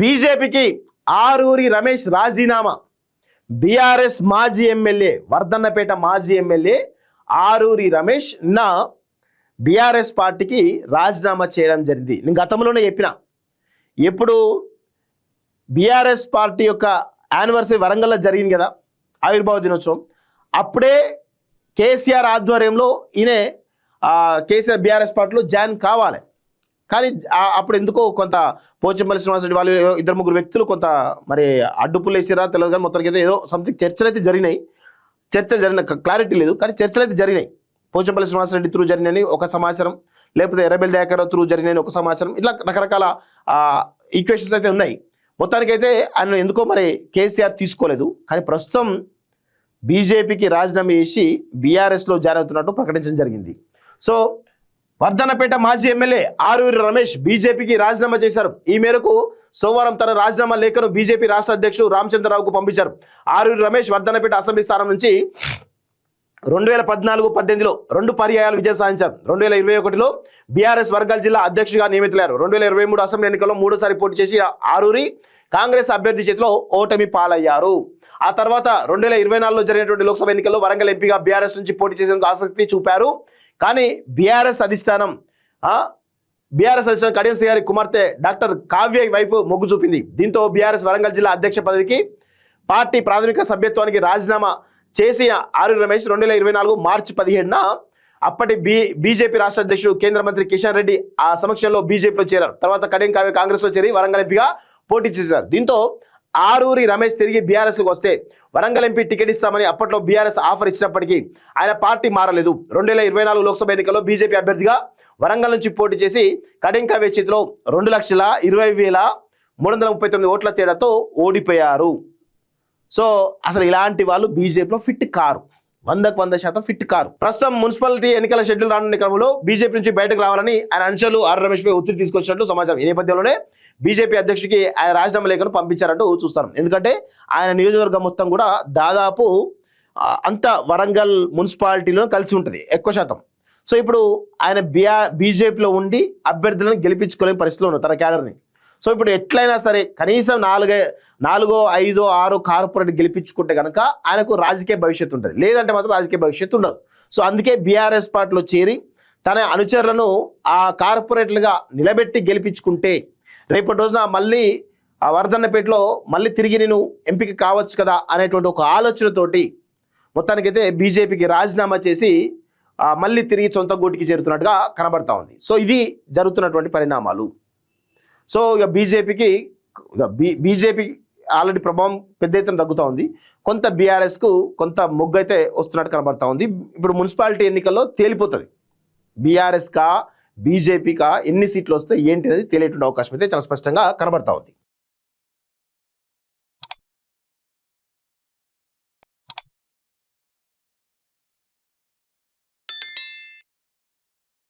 బీజేపీకి ఆరూరి రమేష్ రాజీనామా. బీఆర్ఎస్ మాజీ ఎమ్మెల్యే వర్ధన్నపేట మాజీ ఎమ్మెల్యే ఆరూరి రమేష్ నా బీఆర్ఎస్ పార్టీకి రాజీనామా చేయడం జరిగింది. నేను గతంలోనే చెప్పిన, ఎప్పుడు బీఆర్ఎస్ పార్టీ యొక్క యానివర్సరీ వరంగల్లో జరిగింది కదా, ఆవిర్భావ దినోత్సవం, అప్పుడే కేసీఆర్ ఆధ్వర్యంలో ఈయన కేసీఆర్ బీఆర్ఎస్ పార్టీలో జాయిన్ కావాలి. కానీ అప్పుడు ఎందుకో కొంత పోచంపల్లి శ్రీనివాసరెడ్డి వాళ్ళు ఇద్దరు ముగ్గురు వ్యక్తులు కొంత మరి అడ్డుపులు వేసిరా తెలియదు, కానీ మొత్తానికి అయితే ఏదో సంథింగ్ చర్చలు అయితే జరిగినాయి. చర్చలు జరిగిన క్లారిటీ లేదు, కానీ చర్చలు అయితే జరిగినాయి. పోచంపల్లి శ్రీనివాసరెడ్డి త్రూ జరిగినాయని ఒక సమాచారం, లేకపోతే ఎర్రబెల్లి దయాకర్ త్రూ జరిగినాయని ఒక సమాచారం, ఇట్లా రకరకాల ఈక్వేషన్స్ అయితే ఉన్నాయి. మొత్తానికైతే ఆయన ఎందుకో మరి కేసీఆర్ తీసుకోలేదు. కానీ ప్రస్తుతం బీజేపీకి రాజీనామా చేసి బీఆర్ఎస్లో జాయిన్ అవుతున్నట్టు ప్రకటించడం జరిగింది. సో వర్ధన్నపేట మాజీ ఎమ్మెల్యే ఆరూరి రమేష్ బీజేపీకి రాజీనామా చేశారు. ఈ మేరకు సోమవారం తన రాజీనామా లేఖను బీజేపీ రాష్ట్ర అధ్యక్షుడు రామచంద్రరావుకు పంపించారు. ఆరూరి రమేష్ వర్ధన్నపేట అసెంబ్లీ స్థానం నుంచి 2014-18లో 2 పర్యాయాలు విజయం సాధించారు. 2021లో బీఆర్ఎస్ వర్గాల జిల్లా అధ్యక్షుడిగా నియమితులయ్యారు. 2023 అసెంబ్లీ ఎన్నికల్లో 3సారి పోటీ చేసి ఆరూరి కాంగ్రెస్ అభ్యర్థి చేతిలో ఓటమి పాలయ్యారు. ఆ తర్వాత 2024లో జరిగినటువంటి లోక్సభ ఎన్నికల్లో వరంగల్ ఎంపీగా బీఆర్ఎస్ నుంచి పోటీ చేసేందుకు ఆసక్తి చూపారు. కానీ బీఆర్ఎస్ అధిష్టానం కడియం శ్రీహరి కుమార్తె డాక్టర్ కావ్య వైపు మొగ్గు చూపింది. దీంతో బీఆర్ఎస్ వరంగల్ జిల్లా అధ్యక్ష పదవికి పార్టీ ప్రాథమిక సభ్యత్వానికి రాజీనామా చేసి ఆరూరి రమేష్ 2024 మార్చి 17న అప్పటి బీజేపీ రాష్ట్ర అధ్యక్షుడు కేంద్ర మంత్రి కిషన్ రెడ్డి ఆ సమక్షంలో బీజేపీలో చేరారు. తర్వాత కడియం కావ్య కాంగ్రెస్లో చేరి వరంగల్ ఎంపీగా పోటీ చేశారు. దీంతో ఆరూరి రమేష్ తిరిగి బీఆర్ఎస్లోకి వస్తే వరంగల్ ఎంపీ టికెట్ ఇస్తామని అప్పట్లో బీఆర్ఎస్ ఆఫర్ ఇచ్చినప్పటికీ ఆయన పార్టీ మారలేదు. 2024 లోక్సభ ఎన్నికల్లో బీజేపీ అభ్యర్థిగా వరంగల్ నుంచి పోటీ చేసి కడియం కావ్య చేతిలో 2,20,339 ఓట్ల తేడాతో ఓడిపోయారు. సో అసలు ఇలాంటి వాళ్ళు బీజేపీలో ఫిట్ కారు, 100% ఫిట్ కారు. ప్రస్తుతం మున్సిపాలిటీ ఎన్నికల షెడ్యూల్ రానున్న క్రమంలో బీజేపీ నుంచి బయటకు రావాలని ఆయన అంశాలు ఆర్ రమేష్ పై ఒత్తిడి తీసుకొచ్చినట్లు సమాచారం. ఈ నేపథ్యంలోనే బీజేపీ అధ్యక్షుడికి ఆయన రాజీనామా లేఖను పంపించారంటూ చూస్తారు. ఎందుకంటే ఆయన నియోజకవర్గం మొత్తం కూడా దాదాపు అంత వరంగల్ మున్సిపాలిటీలో కలిసి ఉంటుంది ఎక్కువ శాతం. సో ఇప్పుడు ఆయన బీజేపీలో ఉండి అభ్యర్థులను గెలిపించుకోలేని పరిస్థితిలో ఉన్నారు తన క్యాడర్ని. సో ఇప్పుడు ఎట్లయినా సరే కనీసం 4, 5, 6 కార్పొరేట్ గెలిపించుకుంటే కనుక ఆయనకు రాజకీయ భవిష్యత్తు ఉంటుంది, లేదంటే మాత్రం రాజకీయ భవిష్యత్తు ఉండదు. సో అందుకే బీఆర్ఎస్ పార్టీలో చేరి తన అనుచరులను ఆ కార్పొరేట్లుగా నిలబెట్టి గెలిపించుకుంటే రేపటి రోజున మళ్ళీ ఆ వర్ధన్నపేటలో మళ్ళీ తిరిగి నేను ఎంపిక కావచ్చు కదా అనేటువంటి ఒక ఆలోచనతోటి మొత్తానికైతే బీజేపీకి రాజీనామా చేసి మళ్ళీ తిరిగి సొంత గూటికి చేరుతున్నట్టుగా కనబడతా ఉంది. సో ఇది జరుగుతున్నటువంటి పరిణామాలు. సో ఇక బీజేపీ ఆల్రెడీ ప్రభావం పెద్ద ఎత్తున తగ్గుతూ ఉంది. కొంత బీఆర్ఎస్కు కొంత మొగ్గు అయితే వస్తున్నట్టు కనబడతా ఉంది. ఇప్పుడు మున్సిపాలిటీ ఎన్నికల్లో తేలిపోతుంది బీఆర్ఎస్కా బీజేపీకా ఎన్ని సీట్లు వస్తే ఏంటి అనేది తెలియటువంటి అవకాశం అయితే చాలా స్పష్టంగా కనబడతా ఉంది.